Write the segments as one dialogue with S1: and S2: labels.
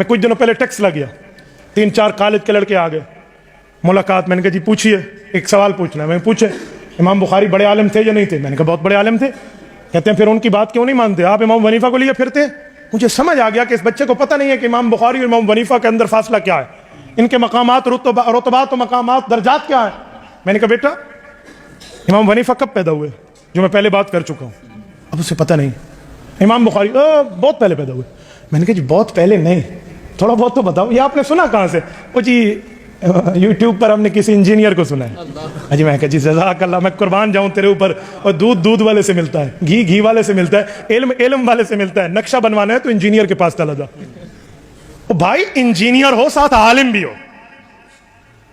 S1: میں کچھ دنوں پہلے ٹیکس لگ گیا, 3-4 کالج کے لڑکے آ گئے, ملاقات, میں نے کہا جی پوچھیے, ایک سوال پوچھنا ہے. میں پوچھے امام بخاری بڑے عالم تھے یا نہیں تھے؟ میں نے کہا بہت بڑے عالم تھے. کہتے ہیں پھر ان کی بات کیوں نہیں مانتے آپ, امام حنیفہ کو لیے پھرتے؟ مجھے سمجھ آ گیا کہ اس بچے کو پتہ نہیں ہے کہ امام بخاری اور امام حنیفہ کے اندر فاصلہ کیا ہے, ان کے مقامات, رتبات و مقامات, درجات کیا ہے. میں نے کہا بیٹا امام حنیفہ کب پیدا ہوئے؟ جو میں پہلے بات کر چکا ہوں. اب اسے پتہ نہیں. امام بخاری بہت پہلے پیدا ہوئے. میں نے کہا جی بہت پہلے نہیں, تھوڑا بہت تو بتاؤ. یہ آپ نے سنا کہاں سے؟ وہ جی یوٹیوب پر ہم نے کسی انجینئر کو سنا ہے. جی میں کہا جی جزاک اللہ, میں قربان جاؤں تیرے اوپر. اور دودھ والے سے ملتا ہے, گھی والے سے ملتا ہے, علم والے سے ملتا ہے. نقشہ بنوانا ہے تو انجینئر کے پاس چلا جا. بھائی انجینئر ہو ساتھ عالم بھی ہو,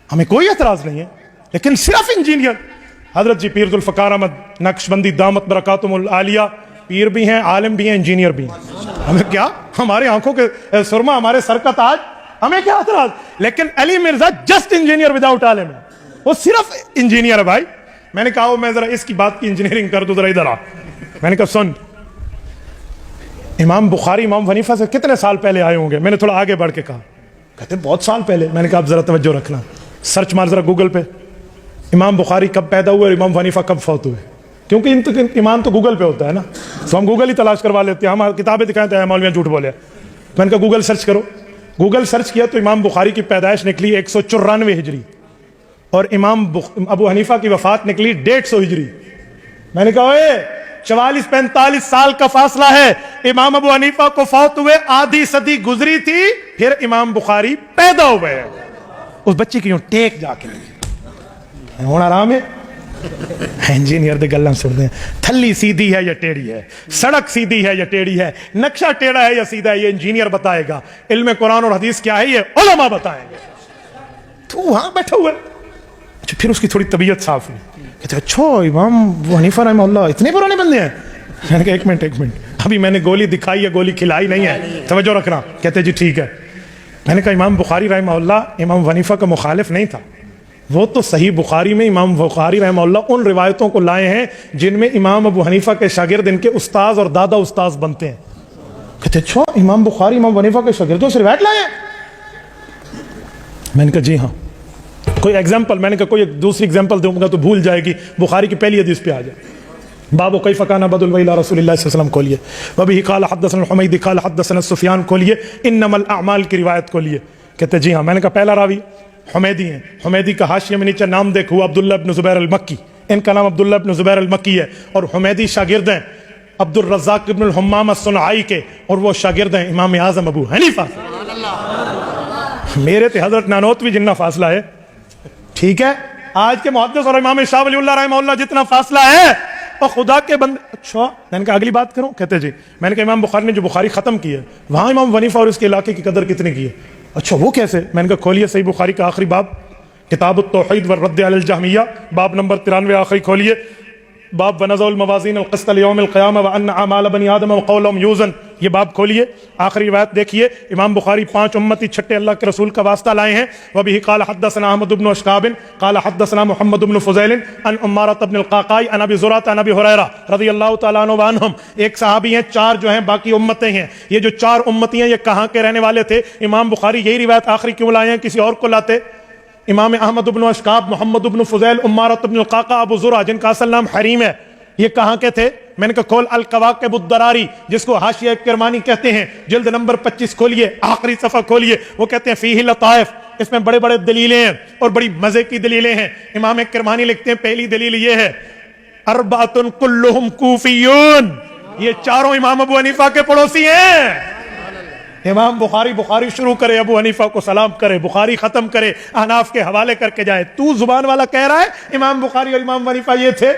S1: ہمیں کوئی اعتراض نہیں ہے, لیکن صرف انجینئر. حضرت جی پیر ذوالفقار احمد نقشبندی دامت برکاتہم العالیہ پیر بھی ہیں, عالم بھی ہیں, انجینئر بھی ہیں. ہمیں کیا, ہمارے آنکھوں کے سرما, ہمارے سر کا تاج, ہمیں کیا اعتراض. لیکن علی مرزا جسٹ انجینئر وداؤٹ عالم ہے, وہ صرف انجینئر ہے بھائی. میں نے کہا میں ذرا اس کی بات کی انجینئرنگ کر دوں, ذرا ادھر آ. میں نے کہا سن, امام بخاری امام حنیفہ سے کتنے سال پہلے آئے ہوں گے؟ میں نے تھوڑا آگے بڑھ کے کہا. کہتے بہت سال پہلے. میں نے کہا اب ذرا توجہ رکھنا, سرچ مار ذرا گوگل پہ, امام بخاری کب پیدا ہوئے اور امام حنیفہ کب فوت ہوئے, کیونکہ ایمان تو گوگل پہ ہوتا ہے نا, تو ہم گوگل ہی تلاش کروا لیتے ہیں. ہم کتابیں دکھائیں تو مولویاں جھوٹ بولے. میں نے کہا گوگل سرچ کرو. گوگل سرچ کیا تو امام بخاری کی پیدائش نکلی 194 ہجری اور امام ابو حنیفہ کی وفات نکلی 150 ہجری. میں نے کہا 44-45 سال کا فاصلہ ہے. امام ابو حنیفہ کو فوت ہوئے آدھی صدی گزری تھی, پھر امام بخاری پیدا ہوئے. اس بچے کی یوں ٹیک جا کے ہونا آرام ہے. انجینئر دے گلاں سن دیں, تھلی سیدھی ہے یا ٹیڑھی ہے, سڑک سیدھی ہے یا ٹیڑھی ہے, نقشہ ٹیڑھا ہے یا سیدھا ہے, یہ انجینئر بتائے گا. علم قرآن اور حدیث کیا ہے یہ علماء بتائیں گے. تو وہاں بیٹھا ہوا ہے. اچھا پھر اس کی تھوڑی طبیعت صاف ہوئی. کہتے اچھا امام حنیفہ رحمہ اللہ اتنے پرانے بندے ہیں. میں نے کہا ایک منٹ, ابھی میں نے گولی دکھائی ہے, گولی کھلائی نہیں ہے, توجہ رکھنا. کہتے جی ٹھیک ہے. میں نے کہا امام بخاری رحمہ اللہ امام حنیفہ کا مخالف نہیں تھا, وہ تو صحیح بخاری میں امام بخاری رحمہ اللہ ان روایتوں کو لائے ہیں جن میں امام ابو حنیفہ کے شاگرد ان کے استاذ اور دادا استاذ بنتے ہیں. کہتے اچھا امام بخاری امام حنیفہ کے شاگردوں سے روایت لائے ہیں؟ میں نے کہا جی ہاں. کوئی ایگزامپل؟ میں نے کہا کوئی دوسری ایگزامپل دوں گا تو بھول جائے گی, بخاری کی پہلی حدیث پہ آ جائے. باب کیف کان بدء الوحی الی رسول اللہ صلی اللہ علیہ وسلم کھولیے, وبہ قال حدثنا الحمیدی قال حدثنا سفیان کھولیے, انما الاعمال کی روایت کھولیے. کہتے جی ہاں. میں نے کہا پہلا راوی حمیدی ہیں, حمیدی کا حاشیے میں نیچے نام دیکھو عبداللہ ابن زبیر المکی, ان کا نام عبداللہ ابن زبیر المکی ہے, اور حمیدی شاگرد ہیں عبد الرزاق ابن الحمام الصنعائی کے, اور وہ شاگرد ہیں امام اعظم ابو حنیفہ. میرے تے حضرت نانوتوی جنہ فاصلہ ہے, ٹھیک ہے, آج کے محدث اور امام شاہ ولی اللہ رحمہ اللہ جتنا فاصلہ ہے, اور خدا کے بندے. اچھا میں نے کہا اگلی بات کروں؟ کہتے جی. میں نے کہا امام بخاری نے جو بخاری ختم کی ہے وہاں امام حنیفہ اور اس کے علاقے کی قدر کتنی کی ہے؟ اچھا وہ کیسے؟ میں نے کہا کھولیے صحیح بخاری کا آخری باب, کتاب التوحید والرد علی الجہمیہ, باب نمبر 93 آخری کھولیے, باب ونضع الموازین القسط لیوم القیامہ وان اعمال بنی آدم وقولهم یوزن. یہ باب کھولیے, آخری روایت دیکھیے. امام بخاری 5 امتی چھٹے اللہ کے رسول کا واسطہ لائے ہیں. وبہ قال حدثنا احمد بن اشکاب قال حدثنا محمد بن فضیل عن عمارۃ بن القعقاع عن ابی زرعۃ عن ابی ہریرہ رضی اللہ تعالیٰ عنہ وعنہم. ایک صحابی ہیں, 4 جو ہیں باقی امتیں ہیں. یہ جو 4 امتی ہیں یہ کہاں کے رہنے والے تھے؟ امام بخاری یہی روایت آخری کیوں لائے ہیں, کسی اور کو لاتے؟ امام احمد بن اشکاب, محمد بن فضیل, عمارۃ بن القعقاع, ابو زرع جن کا اصل نام حریم ہے, یہ کہاں کے تھے؟ میں نے کہا کھول الکواکب الدراری, جس کو حاشیہ کرمانی کہتے ہیں, جلد نمبر 25 کھولیے, آخری صفحہ کھولیے. وہ کہتے ہیں فیہ لطائف, اس میں بڑے بڑے دلیلیں ہیں اور بڑی مزے کی دلیلیں ہیں. امام کرمانی لکھتے ہیں پہلی دلیل یہ ہے اربعۃ کلہم کوفیون, یہ 4 امام ابو حنیفہ کے پڑوسی ہیں. امام بخاری شروع کرے, ابو حنیفہ کو سلام کرے, بخاری ختم کرے, احناف کے حوالے کر کے جائے. تو زبان والا کہہ رہا ہے امام بخاری اور امام حنیفہ یہ تھے.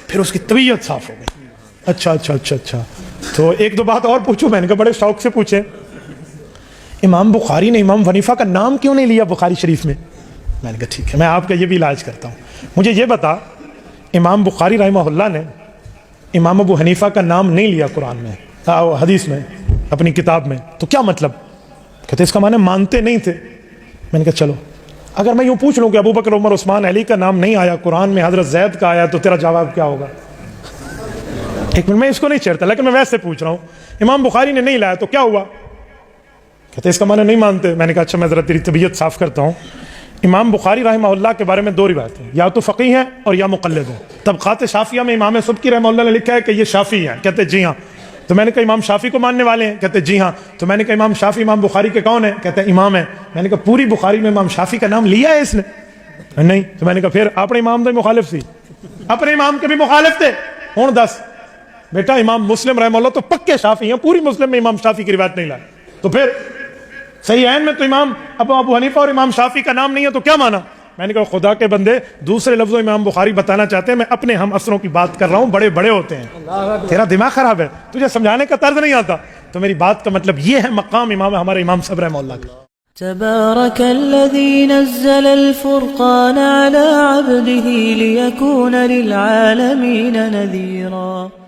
S1: پھر اس کی طبیعت صاف ہو گئی. اچھا تو ایک دو بات اور پوچھو. میں نے کہا بڑے شوق سے پوچھیں, امام بخاری نے امام حنیفہ کا نام کیوں نہیں لیا بخاری شریف میں؟ میں نے کہا ٹھیک ہے, میں آپ کا یہ بھی علاج کرتا ہوں. مجھے یہ بتا, امام بخاری رحمہ اللہ نے امام ابو حنیفہ کا نام نہیں لیا قرآن میں, حدیث میں, اپنی کتاب میں, تو کیا مطلب؟ کہتے اس کا معنی مانتے نہیں تھے. میں نے کہا چلو اگر میں یوں پوچھ لوں کہ ابو بکر, عمر, عثمان, علی کا نام نہیں آیا قرآن میں, حضرت زید کا آیا, تو تیرا جواب کیا ہوگا؟ ایک منٹ, میں اس کو نہیں چھیڑتا لیکن میں ویسے پوچھ رہا ہوں, امام بخاری نے نہیں لایا تو کیا ہوا؟ کہتے اس کا معنی نہیں مانتے. میں نے کہا اچھا میں ذرا تیری طبیعت صاف کرتا ہوں. امام بخاری رحمہ اللہ کے بارے میں 2 روایتیں ہیں, یا تو فقیہ ہیں اور یا مقلد ہیں. طبقات شافعیہ میں امام سبکی رحمہ اللہ نے لکھا ہے کہ یہ شافعی ہیں. کہتے جی ہاں. تو میں نے کہا امام شافعی کو ماننے والے ہیں؟ کہتے جی ہاں. تو میں نے کہا امام شافعی امام بخاری کے کون ہیں؟ کہتے امام ہیں. میں نے کہا پوری بخاری میں امام شافعی کا نام لیا ہے اس نے؟ نہیں. تو میں نے کہا پھر اپنے امام دے مخالف سی, اپنے امام کے بھی مخالف تھے. ہوں دس بیٹا امام مسلم رحمہ اللہ تو پکے شافعی ہیں, پوری مسلم میں امام شافعی کی روایت نہیں لائے. تو پھر صحیح عین میں تو امام ابو حنیفہ اور امام شافعی کا نام نہیں ہے تو کیا مانا؟ میں نے کہا خدا کے بندے دوسرے لفظوں امام بخاری بتانا چاہتے ہیں, میں اپنے ہم اثروں کی بات کر رہا ہوں, بڑے بڑے ہوتے ہیں. تیرا دماغ خراب ہے, تجھے سمجھانے کا طرز نہیں آتا. تو میری بات کا مطلب یہ ہے مقام امام ہمارے امام صاحب رحمہ اللہ کا.
S2: تبارك الذي نزل الفرقان على عبده ليكون للعالمين نذيرا.